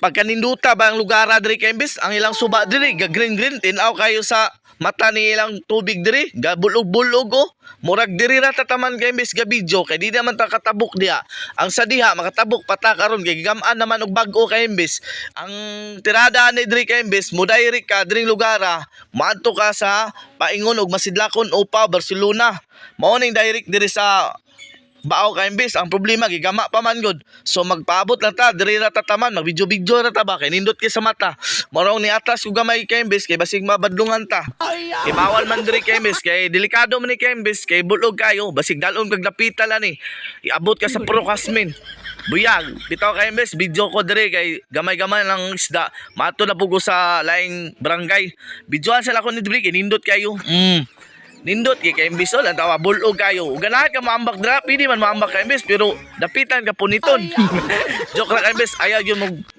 pagkaninduta ba ang lugar diri kay imbes ang ilang suba diri ga green tinaw kayo sa mata ni ilang tubig diri gabulog-bulog oh. Murag diri ra tataman kay imbes ga video kay di naman ta katabok diha. Ang sa diha makatabok pata karon kay gigam-an naman og bag-o kay imbes. Ang tirada ni diri kay imbes mo direct ka diri lugara maadto ka sa paingon og Masidlakon Upa Barcelona. Mao ning direct diri sa Baaw ka imbes ang problema gigama pa man gud. So magpaabot lang ta diri ra tataman mag-video ra ta ba kay nindot kay sa mata. Marong ni atas ko gamay kay imbes kay basig mabadlungan ta. Kay bawal man diri kay imbes kay delikado man ni kay imbes kay bulog kayo basig dalon kag napita la ni. Iabot ka sa Procasmin. Buyag, bitaw kay imbes video ko diri kay gamay-gamay lang isda. Mato na pugo sa laing barangay. Videoan sila ko ni diri kay nindot kayo. Nindot kay imbis lang tawa bulog kayo. Ganahan ka maambak dra, pwede man maambak kay imbis pero dapitan ka puniton. Joke lang kay imbis ayaw yun